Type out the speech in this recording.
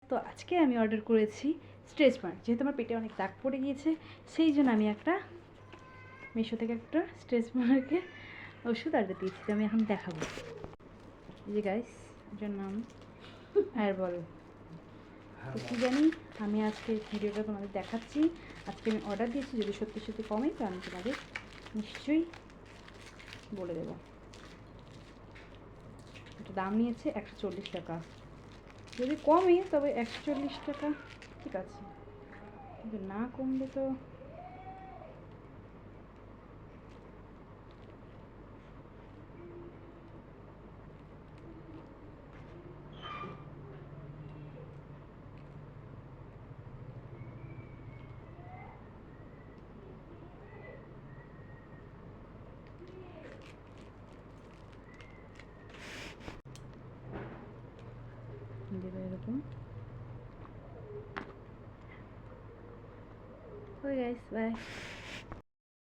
তো আজকে আমি অর্ডার করেছি স্ট্রেচ মার্ক, যেহেতু আমার পেটে অনেক দাগ পড়ে গিয়েছে সেই জন্য আমি একটা মিশো থেকে একটা স্ট্রেচ মার্কের ওষুধ অর্ডার দিয়েছি। তো আমি এখন দেখাবো। এই যে গাইস, এটার নাম হায়ারবল। তো কী জানি, আমি আজকে ভিডিওটা তোমাদের দেখাচ্ছি। আজকে আমি অর্ডার দিয়েছি, যদি সত্যি সত্যি কমে তো আমি তোমাদের নিশ্চয়ই বলে দেবো। এটা দাম নিয়েছে 140 টাকা। যদি কমে তবে 140 টাকা ঠিক আছে, কিন্তু না কমলে তো দেবে এরকম। ওই গাইস, বাই।